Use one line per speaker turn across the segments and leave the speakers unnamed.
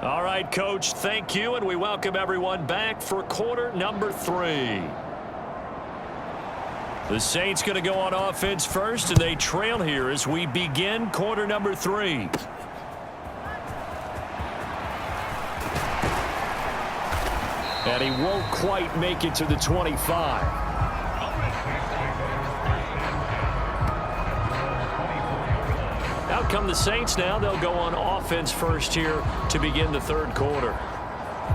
All right, Coach, thank you, and we welcome everyone back for quarter number 3. The Saints going to go on offense first, and they trail here as we begin quarter number 3. And he won't quite make it to the 25. Out come the Saints now. They'll go on offense first here to begin the third quarter.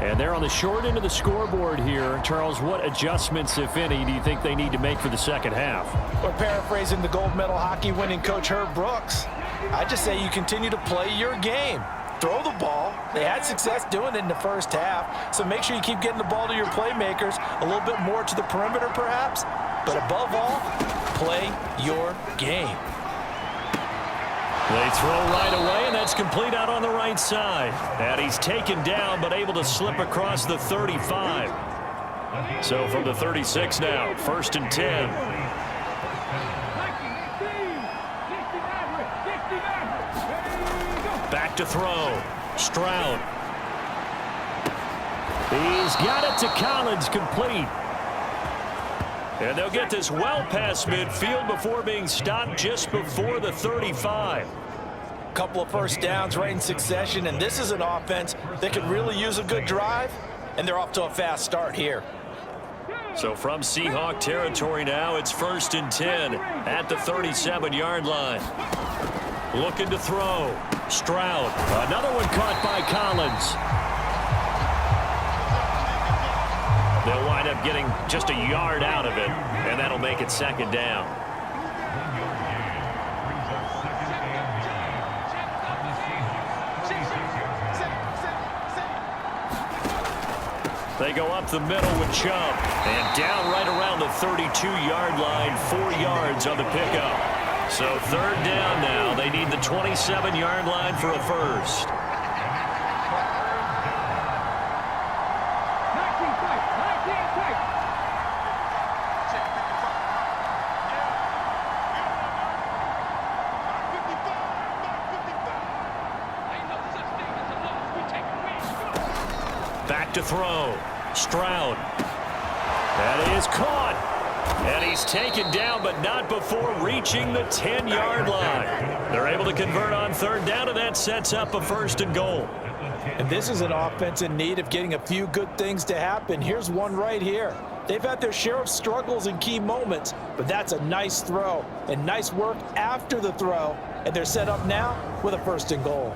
And they're on the short end of the scoreboard here. Charles, what adjustments, if any, do you think they need to make for the second half?
Well, paraphrasing the gold medal hockey winning coach Herb Brooks, I just say you continue to play your game. Throw the ball. They had success doing it in the first half, so make sure you keep getting the ball to your playmakers, a little bit more to the perimeter perhaps, but above all, play your game.
They throw right away, and that's complete out on the right side. And he's taken down, but able to slip across the 35. So from the 36 now, 1st and 10. Back to throw. Stroud. He's got it to Collins, complete. And they'll get this well past midfield before being stopped just before the 35.
Couple of first downs right in succession, and this is an offense that could really use a good drive, and they're off to a fast start here.
So from Seahawk territory now, it's 1st and 10 at the 37-yard line. Looking to throw. Stroud. Another one caught by Collins. They'll wind up getting just a yard out of it, and that'll make it 2nd down. They go up the middle with Chubb, and down right around the 32-yard line, 4 yards on the pickup. So 3rd down now. They need the 27-yard line for a first. Back to throw. Stroud. That is caught. And he's taken down, but not before reaching the 10-yard line. They're able to convert on 3rd down, and that sets up a 1st and goal.
And this is an offense in need of getting a few good things to happen. Here's one right here. They've had their share of struggles in key moments, but that's a nice throw and nice work after the throw. And they're set up now with a 1st and goal.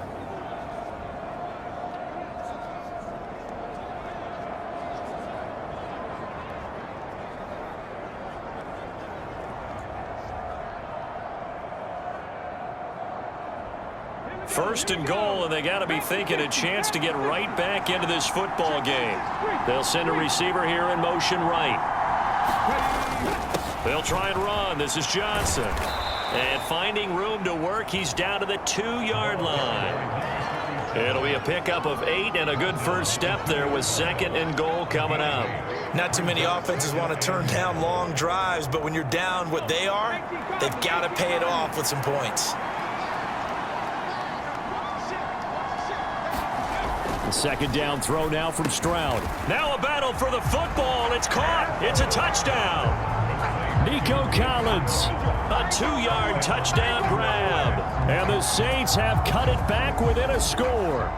First and goal, and they got to be thinking a chance to get right back into this football game. They'll send a receiver here in motion right. They'll try and run. This is Johnson. And finding room to work, he's down to the 2-yard line. It'll be a pickup of 8 and a good first step there with 2nd and goal coming up.
Not too many offenses want to turn down long drives, but when you're down what they are, they've got to pay it off with some points.
The 2nd down throw now from Stroud. Now a battle for the football. It's caught. It's a touchdown. Nico Collins, a 2-yard touchdown grab. And the Saints have cut it back within a score.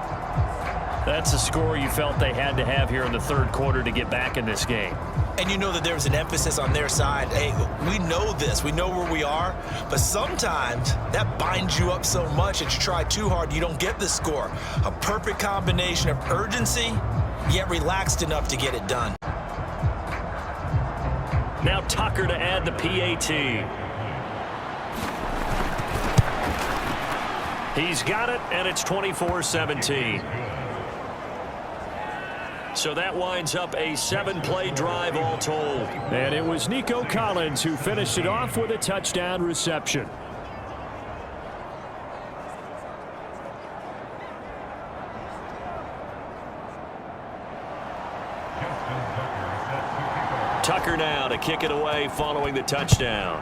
That's a score you felt they had to have here in the 3rd quarter to get back in this game.
And you know that there was an emphasis on their side. Hey, we know this. We know where we are. But sometimes that binds you up so much that you try too hard, you don't get the score. A perfect combination of urgency, yet relaxed enough to get it done.
Now Tucker to add the PAT. He's got it, and it's 24-17. So that winds up a 7-play drive all told. And it was Nico Collins who finished it off with a touchdown reception. Tucker now to kick it away following the touchdown.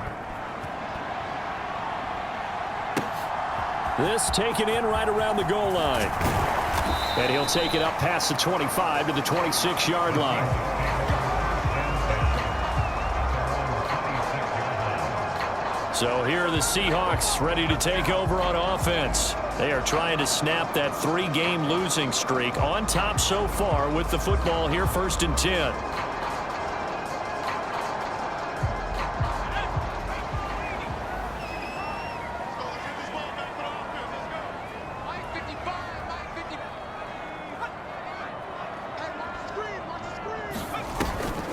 This taken in right around the goal line. And he'll take it up past the 25 to the 26-yard line. So here are the Seahawks ready to take over on offense. They are trying to snap that 3-game losing streak. On top so far with the football here, 1st and 10.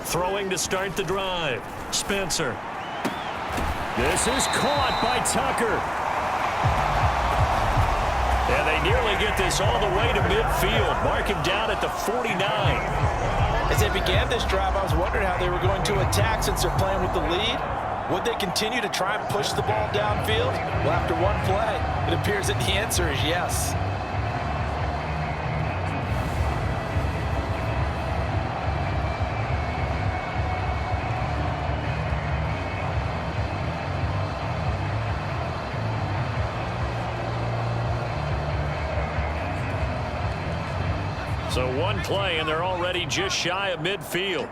Throwing to start the drive. Spencer. This is caught by Tucker. And they nearly get this all the way to midfield. Mark him down at the 49.
As they began this drive, I was wondering how they were going to attack since they're playing with the lead. Would they continue to try and push the ball downfield? Well, after one play, it appears that the answer is yes.
So one play, and they're already just shy of midfield.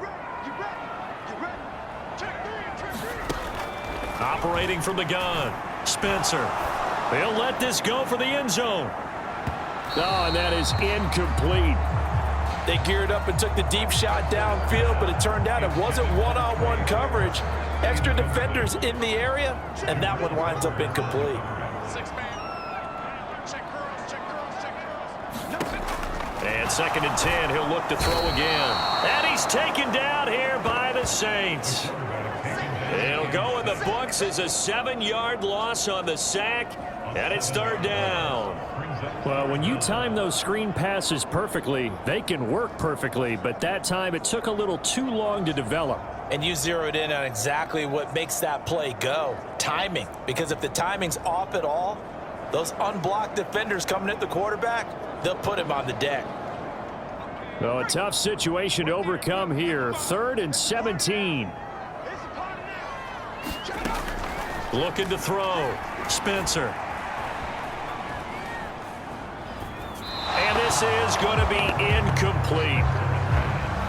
Operating from the gun, Spencer. He'll let this go for the end zone. Oh, and that is incomplete.
They geared up and took the deep shot downfield, but it turned out it wasn't one-on-one coverage. Extra defenders in the area, and that one winds up incomplete.
And 2nd and 10, he'll look to throw again. And he's taken down here by the Saints. It'll go in the books as a 7-yard loss on the sack, and it's 3rd down.
Well, when you time those screen passes perfectly, they can work perfectly, but that time it took a little too long to develop.
And you zeroed in on exactly what makes that play go, timing. Because if the timing's off at all, those unblocked defenders coming at the quarterback, they'll put him on the deck.
Well, a tough situation to overcome here. 3rd and 17.
Looking to throw. Spencer. And this is going to be incomplete.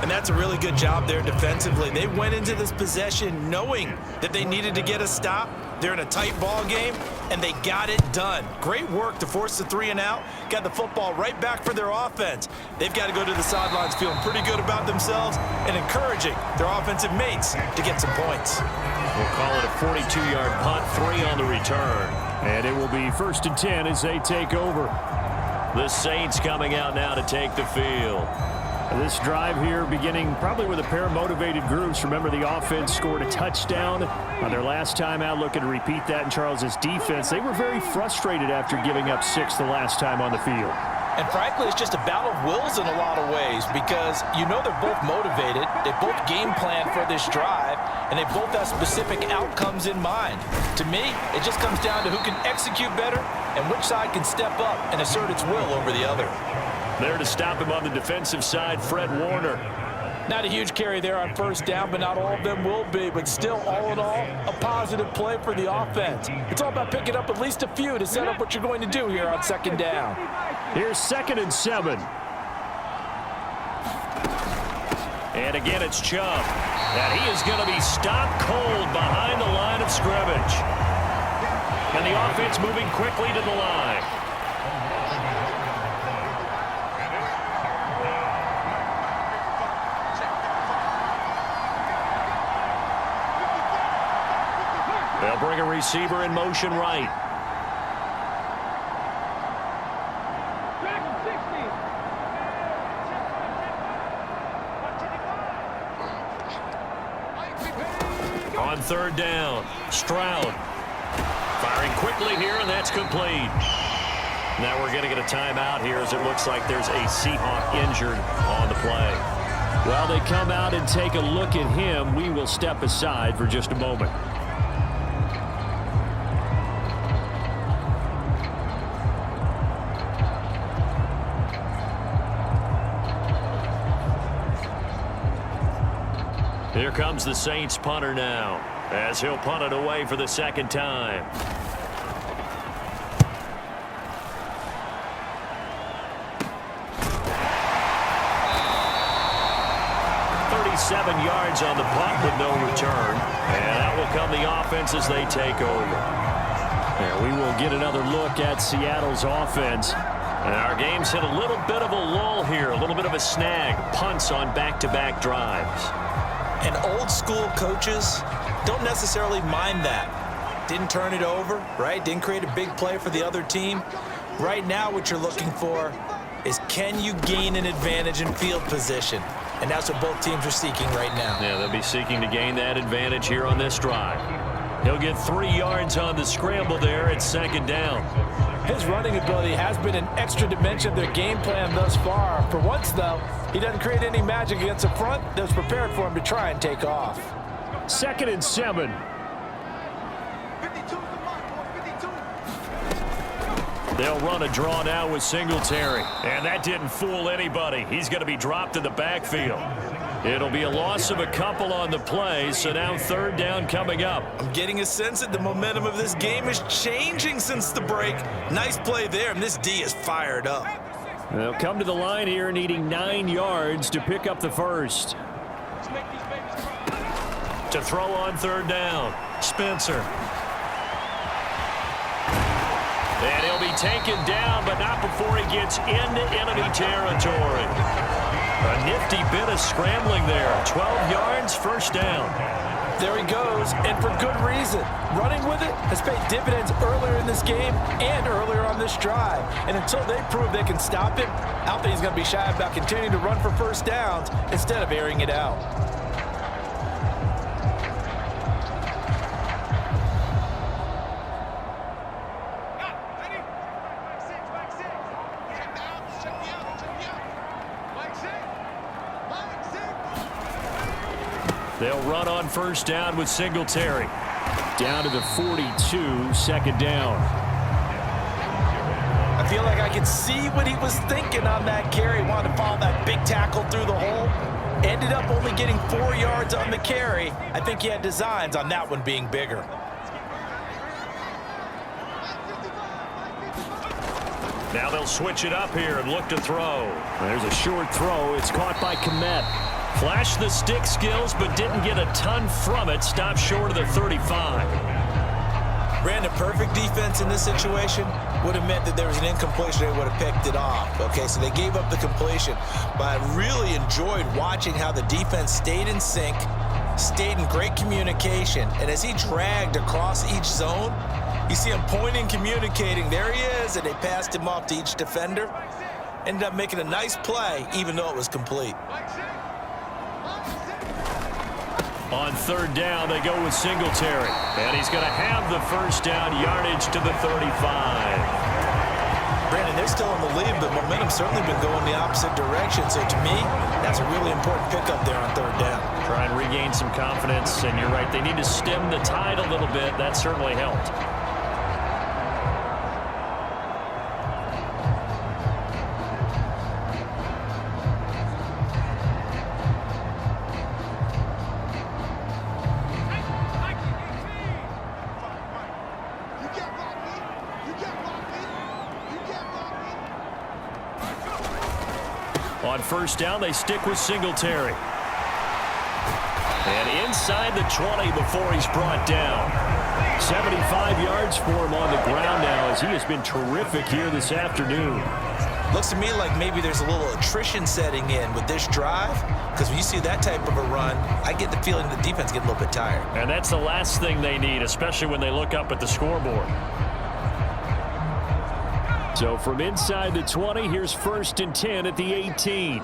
And that's a really good job there defensively. They went into this possession knowing that they needed to get a stop. They're in a tight ball game, and they got it done. Great work to force the 3 and out. Got the football right back for their offense. They've got to go to the sidelines feeling pretty good about themselves and encouraging their offensive mates to get some points.
We'll call it a 42-yard punt, 3 on the return.
And it will be 1st and 10 as they take over.
The Saints coming out now to take the field.
This drive here beginning probably with a pair of motivated groups. Remember, the offense scored a touchdown on their last time out. Looking to repeat that in Charles's defense. They were very frustrated after giving up 6 the last time on the field.
And frankly, it's just a battle of wills in a lot of ways because you know they're both motivated. They both game plan for this drive, and they both have specific outcomes in mind. To me, it just comes down to who can execute better and which side can step up and assert its will over the other.
There to stop him on the defensive side, Fred Warner.
Not a huge carry there on 1st down, but not all of them will be. But still, all in all, a positive play for the offense. It's all about picking up at least a few to set up what you're going to do here on 2nd down.
Here's 2nd and 7.
And again, it's Chubb. And he is going to be stopped cold behind the line of scrimmage. And the offense moving quickly to the line. They'll bring a receiver in motion right. On 3rd down, Stroud firing quickly here, and that's complete. Now we're going to get a timeout here as it looks like there's a Seahawk injured on the play.
While they come out and take a look at him, we will step aside for just a moment.
Here comes the Saints punter now, as he'll punt it away for the 2nd time. 37 yards on the punt with no return. And that will come the offense as they take over. And we will get another look at Seattle's offense. And our game's hit a little bit of a lull here, a little bit of a snag. Punts on back-to-back drives.
And old school coaches don't necessarily mind that. Didn't turn it over, right? Didn't create a big play for the other team. Right now what you're looking for is, can you gain an advantage in field position? And that's what both teams are seeking right now.
Yeah, they'll be seeking to gain that advantage here on this drive. He'll get 3 yards on the scramble there at second down.
His running ability has been an extra dimension of their game plan thus far. For once, though, he doesn't create any magic against the front that's prepared for him to try and take off.
2nd and 7.
They'll run a draw now with Singletary. And that didn't fool anybody. He's going to be dropped in the backfield. It'll be a loss of a couple on the play, so now 3rd down coming up.
I'm getting a sense that the momentum of this game is changing since the break. Nice play there, and this D is fired up.
They'll come to the line here needing 9 yards to pick up the first.
To throw on 3rd down, Spencer. And he'll be taken down, but not before he gets into enemy territory. A nifty bit of scrambling there. 12 yards, 1st down.
There he goes, and for good reason. Running with it has paid dividends earlier in this game and earlier on this drive. And until they prove they can stop him, I don't think he's going to be shy about continuing to run for 1st downs instead of airing it out.
They'll run on 1st down with Singletary.
Down to the 42, 2nd down.
I feel like I could see what he was thinking on that carry. Wanted to follow that big tackle through the hole. Ended up only getting 4 yards on the carry. I think he had designs on that one being bigger.
Now they'll switch it up here and look to throw.
There's a short throw. It's caught by Kmet.
Flashed the stick skills, but didn't get a ton from it. Stopped short of the 35.
Brandon, perfect defense in this situation would have meant that there was an incompletion. They would have picked it off. Okay, so they gave up the completion. But I really enjoyed watching how the defense stayed in sync, stayed in great communication. And as he dragged across each zone, you see him pointing, communicating. There he is, and they passed him off to each defender. Ended up making a nice play, even though it was complete.
On 3rd down, they go with Singletary. And he's going to have the 1st down yardage to the 35.
Brandon, they're still in the lead, but momentum's certainly been going the opposite direction. So to me, that's a really important pickup there on 3rd down.
Try and regain some confidence, and you're right, they need to stem the tide a little bit. That certainly helped. On 1st down, they stick with Singletary. And inside the 20 before he's brought down. 75 yards for him on the ground now as he has been terrific here this afternoon.
Looks to me like maybe there's a little attrition setting in with this drive, because when you see that type of a run, I get the feeling the defense gets a little bit tired.
And that's the last thing they need, especially when they look up at the scoreboard.
So from inside the 20, here's 1st and 10 at the 18.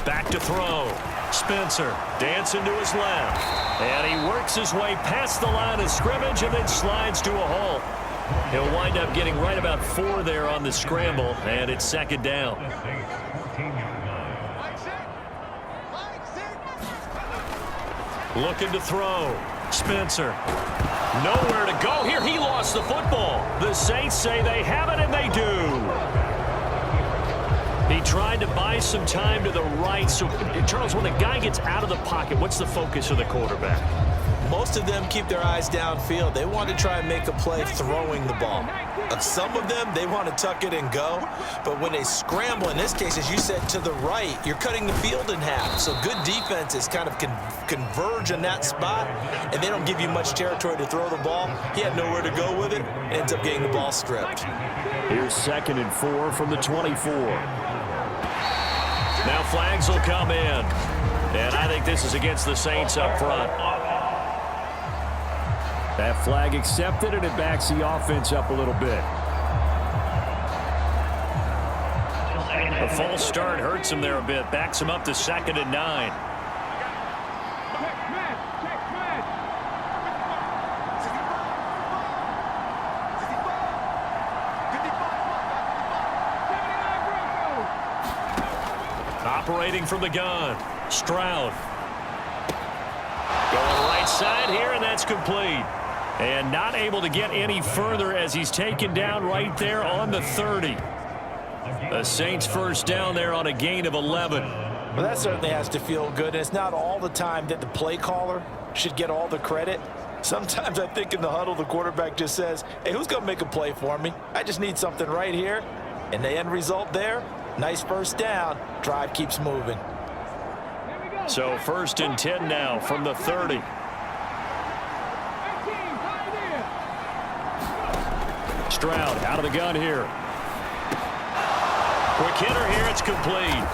Back to throw. Spencer dancing to his left. And he works his way past the line of scrimmage and then slides to a halt. He'll wind up getting right about 4 there on the scramble, and it's 2nd down. Looking to throw. Spencer. Nowhere to go here. He lost the football. The Saints say they have it, and they do. He tried to buy some time to the right. So, Charles, when the guy gets out of the pocket, what's the focus of the quarterback?
Most of them keep their eyes downfield. They want to try and make a play throwing the ball. Some of them, they want to tuck it and go. But when they scramble, in this case, as you said, to the right, you're cutting the field in half. So good defenses kind of converge in that spot, and they don't give you much territory to throw the ball. He had nowhere to go with it, and ends up getting the ball stripped.
Here's 2nd and 4 from the 24. Now flags will come in. And I think this is against the Saints up front.
That flag accepted, and it backs the offense up a little bit.
A false start hurts him there a bit. Backs him up to 2nd and 9. Operating from the gun. Stroud. Going right side here, and that's complete. And not able to get any further as he's taken down right there on the 30. The Saints first down there on a gain of 11.
Well, that certainly has to feel good. And it's not all the time that the play caller should get all the credit. Sometimes I think in the huddle, the quarterback just says, hey, who's going to make a play for me? I just need something right here. And the end result there, nice first down. Drive keeps moving.
So 1st and 10 now from the 30. Stroud out of the gun here. Quick hitter here, it's complete.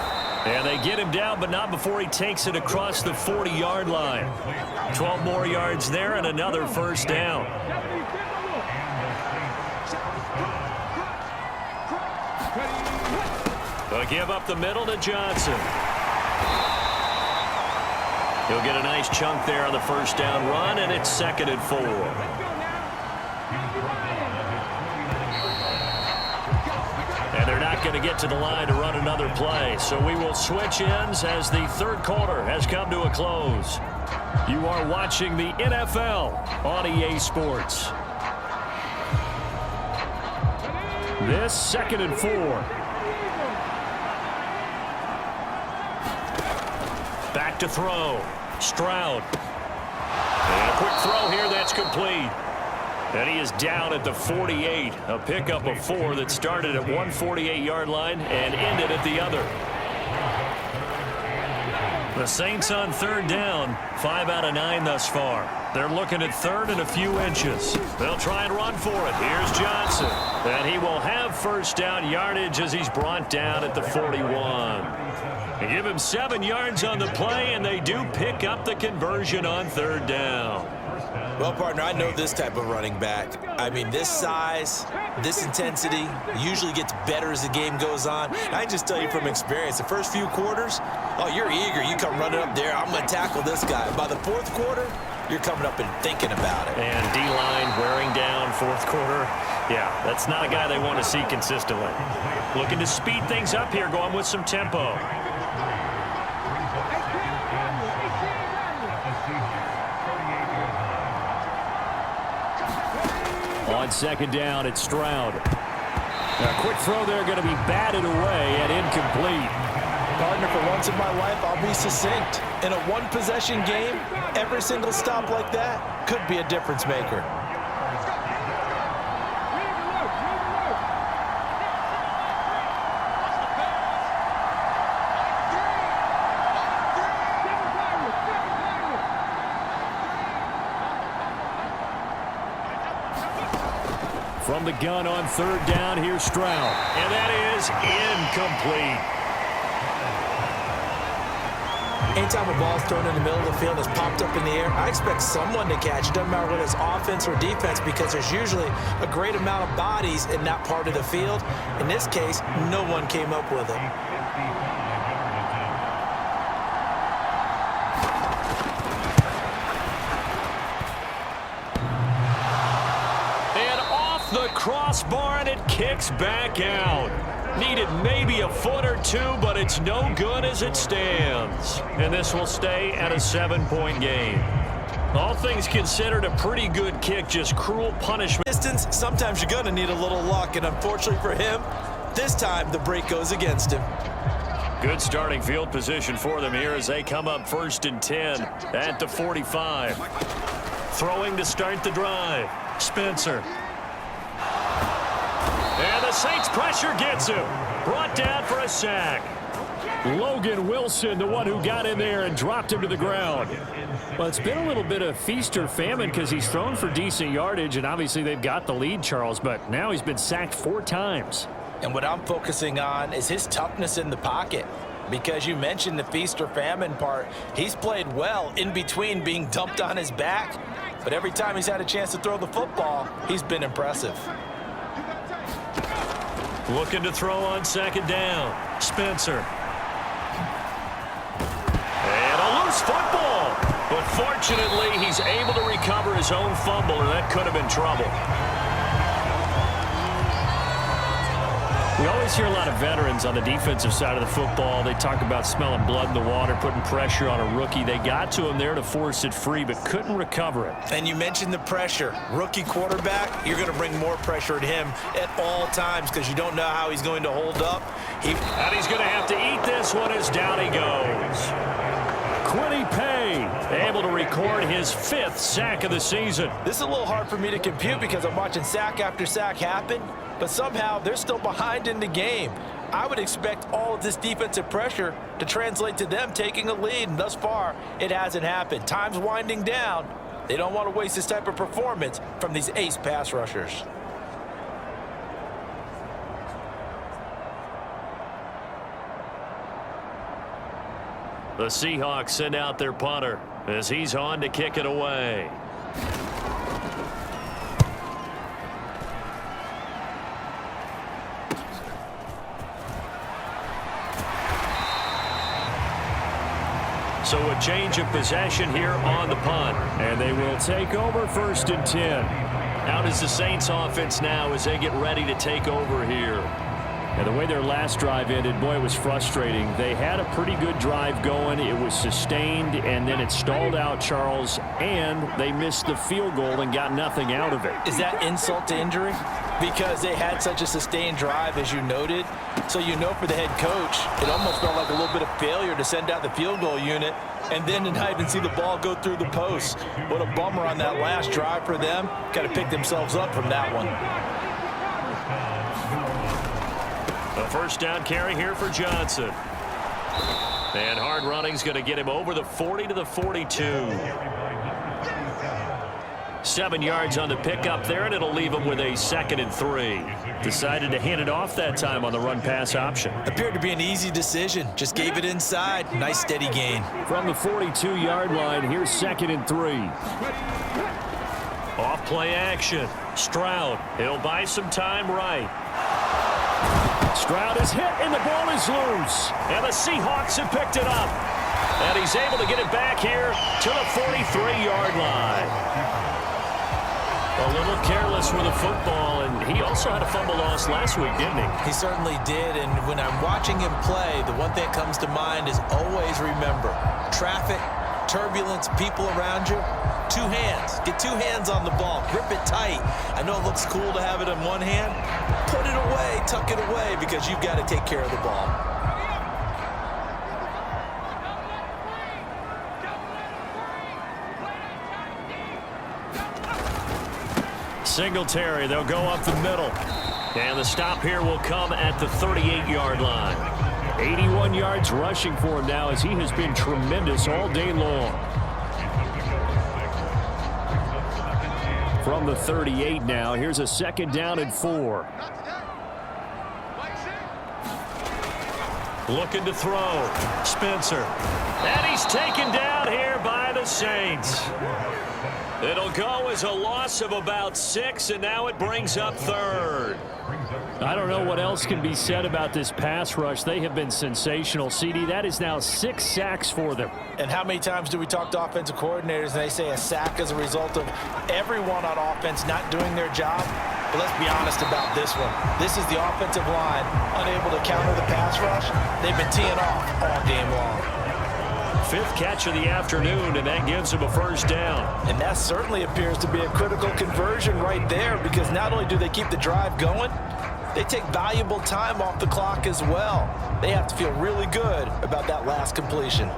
And they get him down, but not before he takes it across the 40-yard line. 12 more yards there and another first down. They'll give up the middle to Johnson. He'll get a nice chunk there on the first down run, and it's 2nd and 4. And they're not going to get to the line to run another play. So we will switch ends as the 3rd quarter has come to a close. You are watching the NFL on EA Sports. This 2nd and 4. Back to throw. Stroud. And a quick throw here that's complete. And he is down at the 48. A pickup of 4 that started at 148-yard line and ended at the other. The Saints on 3rd down. 5 out of 9 thus far. They're looking at 3rd and a few inches. They'll try and run for it. Here's Johnson. And he will have first down yardage as he's brought down at the 41. They give him 7 yards on the play, and they do pick up the conversion on 3rd down.
Well, partner, I know this type of running back. I mean, this size, this intensity usually gets better as the game goes on. I can just tell you from experience, the first few quarters, oh, you're eager. You come running up there, I'm going to tackle this guy. By the 4th quarter, you're coming up and thinking about it.
And D-line wearing down 4th quarter. Yeah, that's not a guy they want to see consistently. Looking to speed things up here, going with some tempo. On 2nd down, it's Stroud. A quick throw there going to be batted away and incomplete.
Partner, for once in my life, I'll be succinct. In a one-possession game, every single stop like that could be a difference maker.
From the gun on 3rd down, here's Stroud. And that is incomplete.
Anytime a ball's thrown in the middle of the field, it's popped up in the air, I expect someone to catch it. Doesn't matter whether it's offense or defense, because there's usually a great amount of bodies in that part of the field. In this case, no one came up with it.
The crossbar, and it kicks back out. Needed maybe a foot or two, but it's no good as it stands. And this will stay at a 7-point game. All things considered, a pretty good kick, just cruel punishment.
Distance, sometimes you're going to need a little luck, and unfortunately for him, this time the break goes against him.
Good starting field position for them here as they come up 1st and 10 at the 45. Throwing to start the drive. Spencer. And the Saints pressure gets him. Brought down for a sack.
Logan Wilson, the one who got in there and dropped him to the ground. Well, it's been a little bit of feast or famine because he's thrown for decent yardage, and obviously they've got the lead, Charles, but now he's been sacked 4 times.
And what I'm focusing on is his toughness in the pocket. Because you mentioned the feast or famine part, he's played well in between being dumped on his back. But every time he's had a chance to throw the football, he's been impressive.
Looking to throw on second down. Spencer. And a loose football. But fortunately, he's able to recover his own fumble, or that could have been trouble.
We always hear a lot of veterans on the defensive side of the football. They talk about smelling blood in the water, putting pressure on a rookie. They got to him there to force it free, but couldn't recover it.
And you mentioned the pressure. Rookie quarterback, you're going to bring more pressure at him at all times because you don't know how he's going to hold up.
And he's going to have to eat this one as down he goes.
Quiddy Pay, able to record his 5th sack of the season.
This is a little hard for me to compute because I'm watching sack after sack happen, but somehow they're still behind in the game. I would expect all of this defensive pressure to translate to them taking a lead, and thus far, it hasn't happened. Time's winding down. They don't want to waste this type of performance from these ace pass rushers.
The Seahawks send out their punter as he's on to kick it away. So a change of possession here on the punt.
And they will take over 1st and 10.
How does the Saints offense now as they get ready to take over here?
And the way their last drive ended, boy, it was frustrating. They had a pretty good drive going. It was sustained, and then it stalled out, Charles, and they missed the field goal and got nothing out of it.
Is that insult to injury? Because they had such a sustained drive, as you noted. So you know for the head coach, it almost felt like a little bit of failure to send out the field goal unit and then to not even see the ball go through the post. What a bummer on that last drive for them. Got to pick themselves up from that one.
A 1st down carry here for Johnson. And hard running's going to get him over the 40 to the 42. 7 yards on the pickup there, and it'll leave him with a 2nd and 3. Decided to hand it off that time on the run-pass option.
Appeared to be an easy decision. Just gave it inside. Nice steady gain.
From the 42-yard line, here's 2nd and 3.
Off play action. Stroud. He'll buy some time right.
Stroud is hit, and the ball is loose.
And the Seahawks have picked it up. And he's able to get it back here to the 43-yard line. A little careless with the football, and he also had a fumble loss last week, didn't he?
He certainly did, and when I'm watching him play, the one thing that comes to mind is always remember, traffic, turbulence, people around you, 2 hands. Get 2 hands on the ball. Grip it tight. I know it looks cool to have it in one hand. Put it away, tuck it away, because you've got to take care of the ball.
Singletary, they'll go up the middle. And the stop here will come at the 38-yard line.
81 yards rushing for him now as he has been tremendous all day long. From the 38 now, here's a 2nd down and 4.
Looking to throw. Spencer. And he's taken down here by the Saints. It'll go as a loss of about 6, and now it brings up 3rd.
I don't know what else can be said about this pass rush. They have been sensational. CD, that is now 6 sacks for them.
And how many times do we talk to offensive coordinators and they say a sack as a result of everyone on offense not doing their job? But let's be honest about this one. This is the offensive line unable to counter the pass rush. They've been teeing off all game long.
5th catch of the afternoon, and that gives him a 1st down.
And that certainly appears to be a critical conversion right there, because not only do they keep the drive going, they take valuable time off the clock as well. They have to feel really good about that last completion.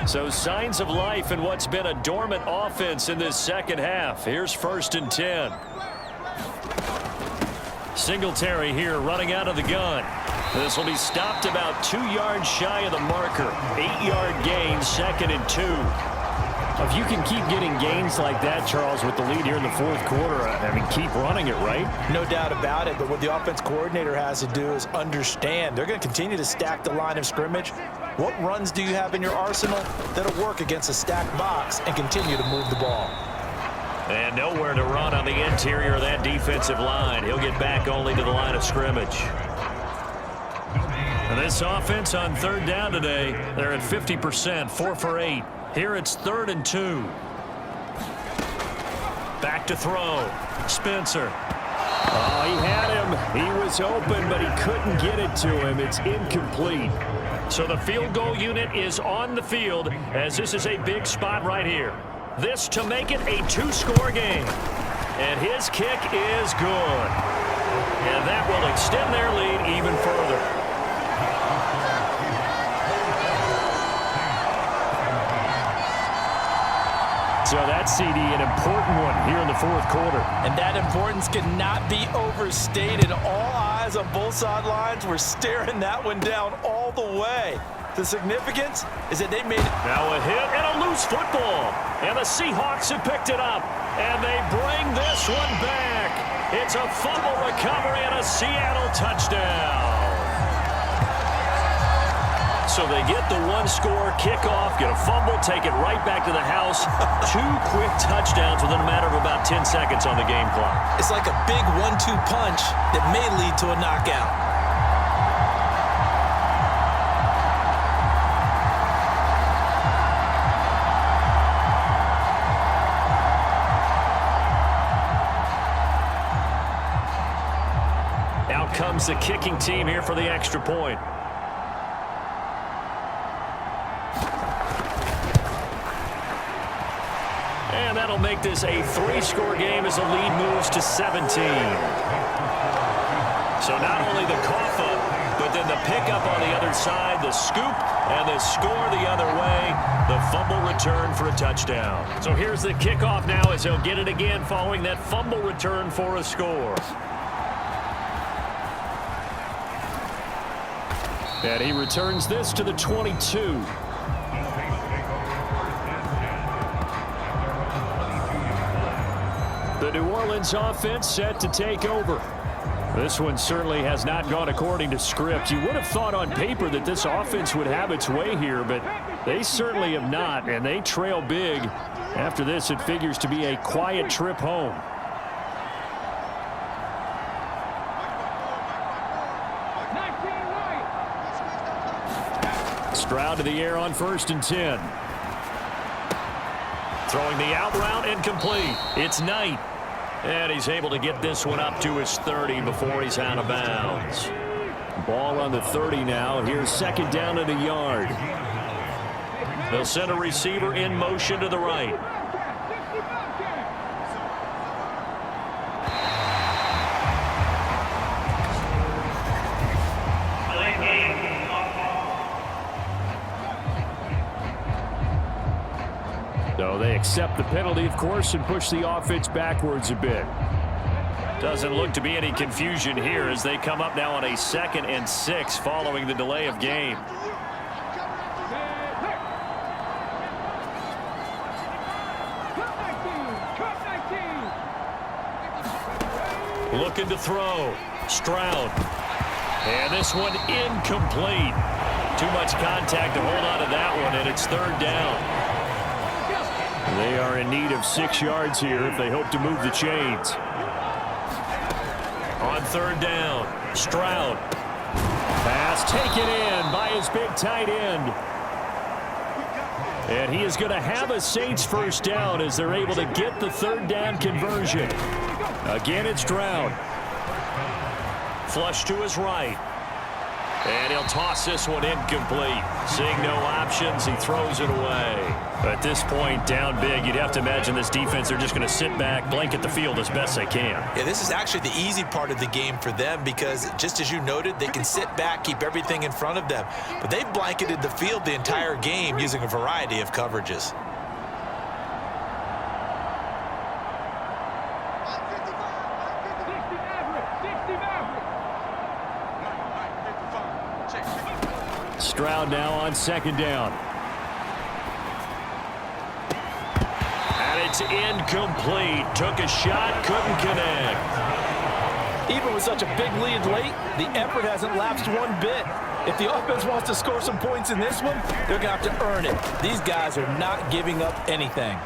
So signs of life in what's been a dormant offense in this second half. Here's 1st and 10. Singletary here running out of the gun. This will be stopped about 2 yards shy of the marker. 8-yard gain, 2nd and 2.
If you can keep getting gains like that, Charles, with the lead here in the 4th quarter, I mean, keep running it, right?
No doubt about it, but what the offense coordinator has to do is understand they're going to continue to stack the line of scrimmage. What runs do you have in your arsenal that'll work against a stacked box and continue to move the ball?
And nowhere to run on the interior of that defensive line. He'll get back only to the line of scrimmage. And this offense on 3rd down today, they're at 50%, 4 for 8. Here it's 3rd and 2. Back to throw. Spencer.
Oh, he had him. He was open, but he couldn't get it to him. It's incomplete.
So the field goal unit is on the field as this is a big spot right here. This to make it a 2-score game. And his kick is good. And that will extend their lead even further.
So that CD, an important one here in the 4th quarter.
And that importance cannot be overstated. All eyes on both sidelines were staring that one down all the way. The significance is that they made it.
Now a hit and a loose football. And the Seahawks have picked it up. And they bring this one back. It's a fumble recovery and a Seattle touchdown. So they get the 1-score kickoff, get a fumble, take it right back to the house. 2 quick touchdowns within a matter of about 10 seconds on the game clock.
It's like a big 1-2 punch that may lead to a knockout.
Out comes the kicking team here for the extra point. And that'll make this a 3-score game as the lead moves to 17. So not only the cough up, but then the pickup on the other side, the scoop, and the score the other way, the fumble return for a touchdown. So here's the kickoff now as he'll get it again following that fumble return for a score.
And he returns this to the 22. The New Orleans offense set to take over. This one certainly has not gone according to script. You would have thought on paper that this offense would have its way here, but they certainly have not, and they trail big. After this, it figures to be a quiet trip home. Stroud to the air on 1st and 10.
Throwing the out route incomplete. It's Knight. And he's able to get this one up to his 30 before he's out of bounds.
Ball on the 30 now. Here's 2nd down at a yard.
They'll send a receiver in motion to the right.
So they accept the penalty, of course, and push the offense backwards a bit.
Doesn't look to be any confusion here as they come up now on a 2nd and 6 following the delay of game. Looking to throw. Stroud. And this one incomplete. Too much contact to hold on to that one, and it's 3rd down.
They are in need of 6 yards here if they hope to move the chains.
On 3rd down, Stroud.
Pass taken in by his big tight end. And he is going to have a Saints 1st down as they're able to get the 3rd down conversion. Again, it's Stroud.
Flush to his right. And he'll toss this one incomplete. Seeing no options, he throws it away.
At this point, down big, you'd have to imagine this defense, they're just going to sit back, blanket the field as best they can.
Yeah, this is actually the easy part of the game for them because, just as you noted, they can sit back, keep everything in front of them. But they've blanketed the field the entire game using a variety of coverages.
Stroud now on second down.
And it's incomplete. Took a shot, couldn't connect.
Even with such a big lead late, the effort hasn't lapsed one bit. If the offense wants to score some points in this one, they're going to have to earn it. These guys are not giving up anything.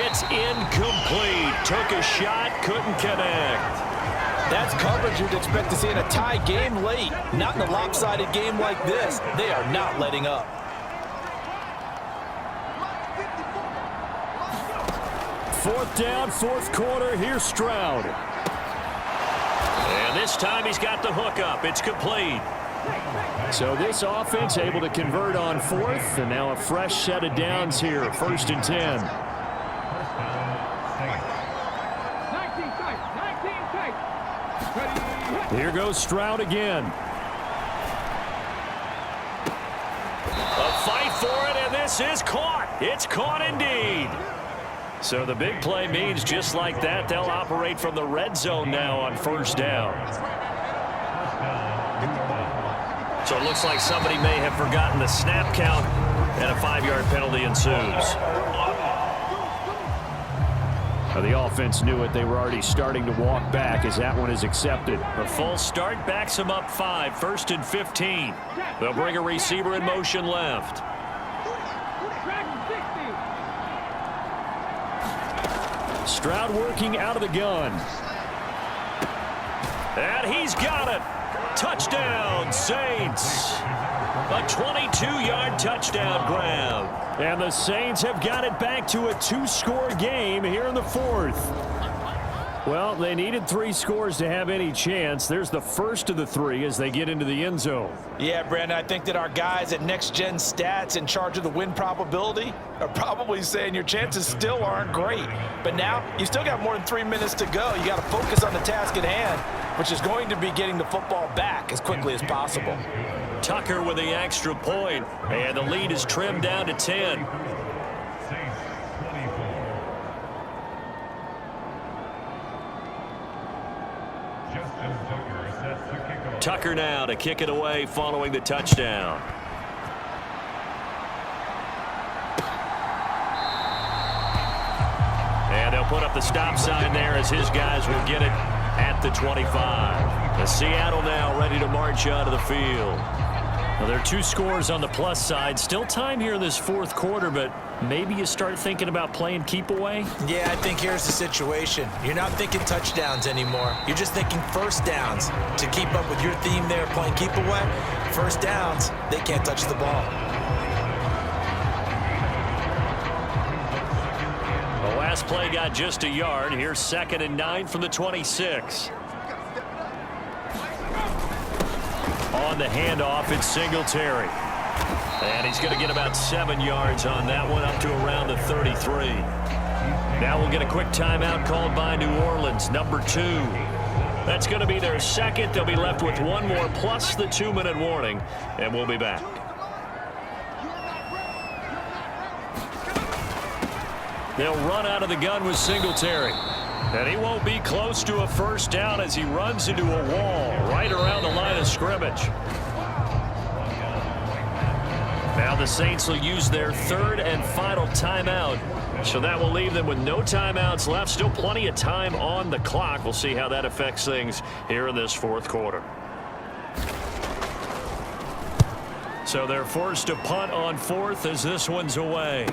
It's incomplete. Took a shot, couldn't connect.
That's coverage you'd expect to see in a tie game late. Not in a lopsided game like this. They are not letting up.
Fourth down, fourth quarter. Here's Stroud.
And this time he's got the hook up. It's complete.
So this offense able to convert on fourth, and now a fresh set of downs here. 1st and 10. Here goes Stroud again.
A fight for it, and this is caught. It's caught indeed.
So the big play means just like that, they'll operate from the red zone now on 1st down.
So it looks like somebody may have forgotten the snap count, and a 5-yard penalty ensues.
The offense knew it. They were already starting to walk back as that one is accepted.
The false start backs him up 5, 1st and 15. They'll bring a receiver in motion left.
Stroud working out of the gun.
And he's got it. Touchdown, Saints. A 22-yard touchdown grab.
And the Saints have got it back to a 2-score game here in the 4th. Well, they needed 3 scores to have any chance. There's the first of the 3 as they get into the end zone.
Yeah, Brandon, I think that our guys at Next Gen Stats in charge of the win probability are probably saying your chances still aren't great. But now you still got more than 3 minutes to go. You got to focus on the task at hand, which is going to be getting the football back as quickly as possible.
Tucker with the extra point, and the lead is trimmed down to 10. Tucker now to kick it away following the touchdown. And they'll put up the stop sign there as his guys will get it at the 25. The Seattle now ready to march out of the field.
Well, there are 2 scores on the plus side. Still time here in this 4th quarter, but maybe you start thinking about playing keep away?
Yeah, I think here's the situation. You're not thinking touchdowns anymore. You're just thinking first downs. To keep up with your theme there, playing keep away, first downs, they can't touch the ball.
The last play got just a yard. Here's 2nd and 9 from the 26. On the handoff, it's Singletary. And he's going to get about 7 yards on that one, up to around the 33. Now we'll get a quick timeout called by New Orleans, number 2. That's going to be their second. They'll be left with 1 more plus the 2-minute warning, and we'll be back. They'll run out of the gun with Singletary. And he won't be close to a first down as he runs into a wall right around the line of scrimmage. Now the Saints will use their 3rd and final timeout. So that will leave them with no timeouts left. Still plenty of time on the clock. We'll see how that affects things here in this 4th quarter. So they're forced to punt on 4th as this one's away.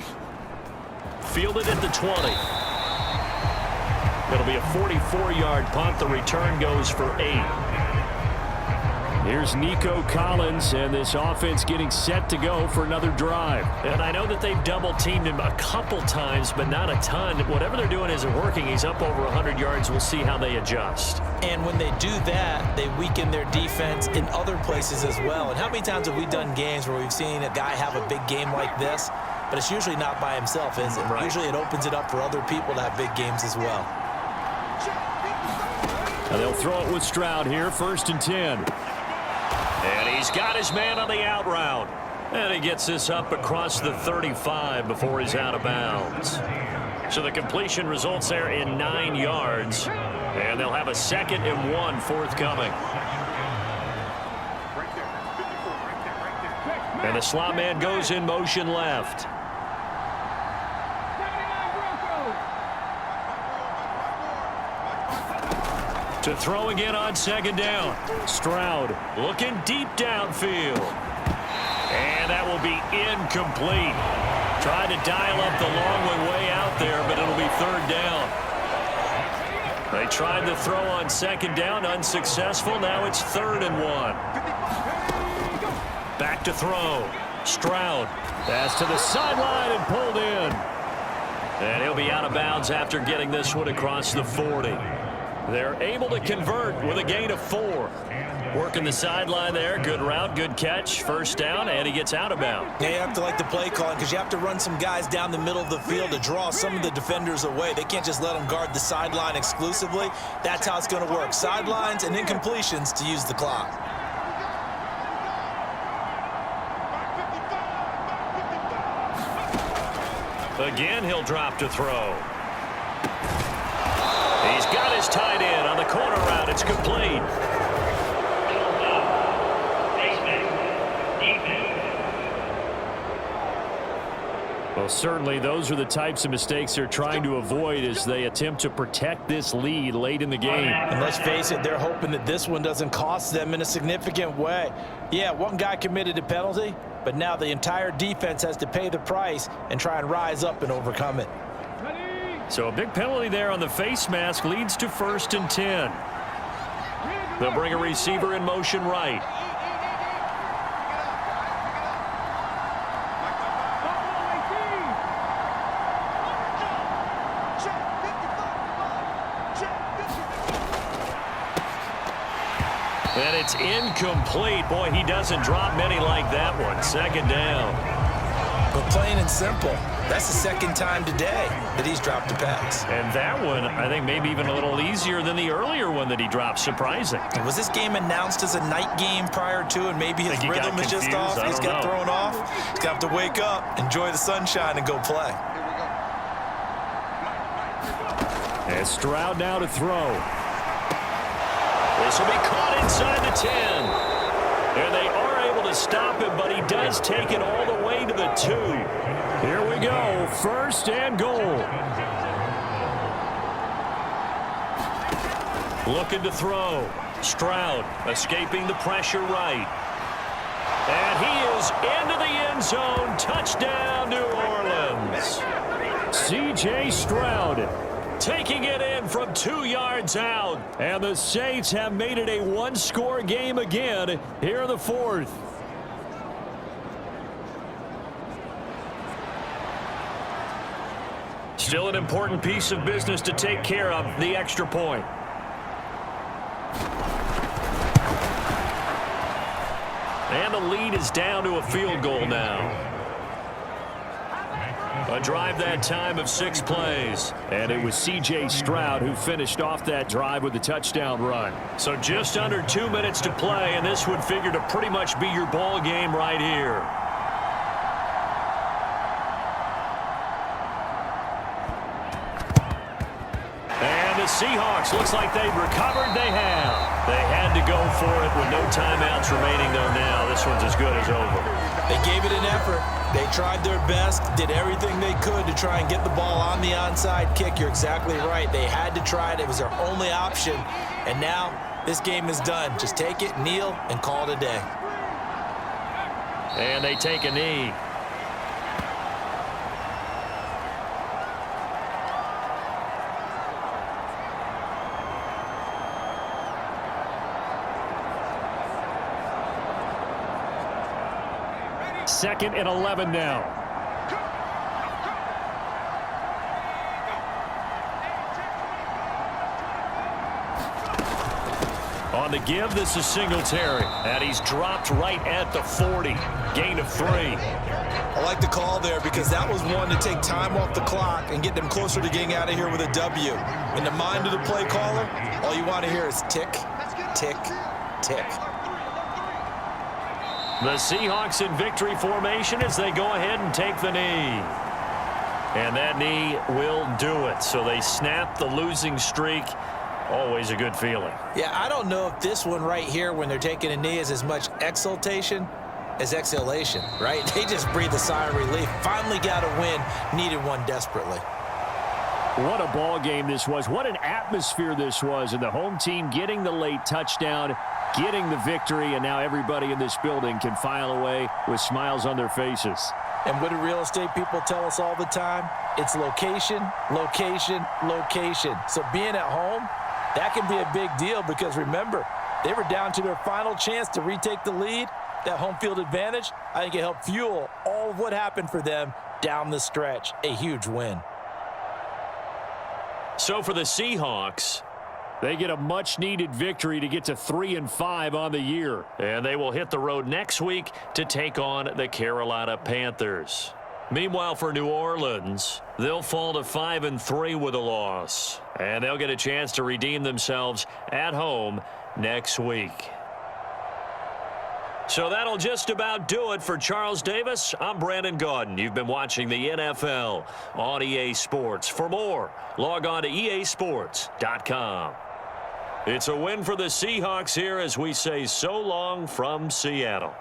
Fielded at the 20. It'll be a 44-yard punt. The return goes for 8.
Here's Nico Collins, and this offense getting set to go for another drive.
And I know that they've double-teamed him a couple times, but not a ton. Whatever they're doing isn't working. He's up over 100 yards. We'll see how they adjust.
And when they do that, they weaken their defense in other places as well. And how many times have we done games where we've seen a guy have a big game like this, but it's usually not by himself, is it?
Right.
Usually it opens it up for other people to have big games as well.
And they'll throw it with Stroud here, 1st and 10.
And he's got his man on the out route. And he gets this up across the 35 before he's out of bounds. So the completion results there in 9 yards. And they'll have a 2nd and 1 forthcoming. And the slot man goes in motion left. To throw again on 2nd down.
Stroud
looking deep downfield. And that will be incomplete. Tried to dial up the long one way out there, but it'll be 3rd down. They tried to throw on 2nd down, unsuccessful. Now it's 3rd and 1. Back to throw. Stroud.
pass to the sideline and pulled in.
And he'll be out of bounds after getting this one across the 40. They're able to convert with a gain of 4. Working the sideline there. Good route, good catch. 1st down, and he gets out of bounds.
Yeah, you have to like the play calling because you have to run some guys down the middle of the field to draw some of the defenders away. They can't just let them guard the sideline exclusively. That's how it's going to work. Sidelines and incompletions to use the clock.
Again, he'll drop to throw. He's got his tight end on the corner route. It's complete.
Well, certainly those are the types of mistakes they're trying to avoid as they attempt to protect this lead late in the game.
And let's face it, they're hoping that this one doesn't cost them in a significant way. Yeah, one guy committed a penalty, but now the entire defense has to pay the price and try and rise up and overcome it.
So a big penalty there on the face mask leads to 1st and 10.
They'll bring a receiver in motion right. And it's incomplete. Boy, he doesn't drop many like that one. 2nd down.
But plain and simple, that's the 2nd time today that he's dropped a pass.
And that one, I think, maybe even a little easier than the earlier one that he dropped. Surprising.
Was this game announced as a night game prior to, and maybe his rhythm is just off? He's got thrown off. He's got to wake up, enjoy the sunshine, and go play.
And Stroud now to throw.
This will be caught inside the 10. And they are able to stop him, but he does take it all the way to the 2.
Here we go. 1st and goal.
Looking to throw. Stroud escaping the pressure right. And he is into the end zone. Touchdown, New Orleans.
C.J. Stroud
taking it in from 2 yards out.
And the Saints have made it a one-score game again here in the 4th.
Still an important piece of business to take care of, the extra point. And the lead is down to a field goal now. A drive that time of 6 plays.
And it was C.J. Stroud who finished off that drive with the touchdown run.
So just under 2 minutes to play, and this would figure to pretty much be your ball game right here. And the Seahawks, looks like they've recovered. They have. They had to go for it with no timeouts remaining, though now. This one's as good as over.
They gave it an effort. They tried their best, did everything they could to try and get the ball on the onside kick. You're exactly right. They had to try it. It was their only option. And now this game is done. Just take it, kneel, and call it a day.
And they take a knee.
2nd and 11 now.
On the give, this is Singletary, and he's dropped right at the 40. Gain of 3.
I like the call there because that was one to take time off the clock and get them closer to getting out of here with a W. In the mind of the play caller, all you want to hear is tick, tick, tick.
The Seahawks in victory formation as they go ahead and take the knee. And that knee will do it. So they snap the losing streak. Always a good feeling.
Yeah, I don't know if this one right here when they're taking a knee is as much exultation as exhalation, right? They just breathe a sigh of relief. Finally got a win. Needed one desperately.
What a ball game this was. What an atmosphere this was. And the home team getting the late touchdown, getting the victory, and now everybody in this building can file away with smiles on their faces.
And what do real estate people tell us all the time? It's location, location, location. So being at home, that can be a big deal because, remember, they were down to their final chance to retake the lead. That home field advantage, I think it helped fuel all of what happened for them down the stretch. A huge win.
So for the Seahawks,
they get a much-needed victory to get to 3-5 on the year.
And they will hit the road next week to take on the Carolina Panthers. Meanwhile, for New Orleans, they'll fall to 5-3 with a loss. And they'll get a chance to redeem themselves at home next week. So that'll just about do it for Charles Davis. I'm Brandon Gaudin. You've been watching the NFL on EA Sports. For more, log on to easports.com. It's a win for the Seahawks here as we say so long from Seattle.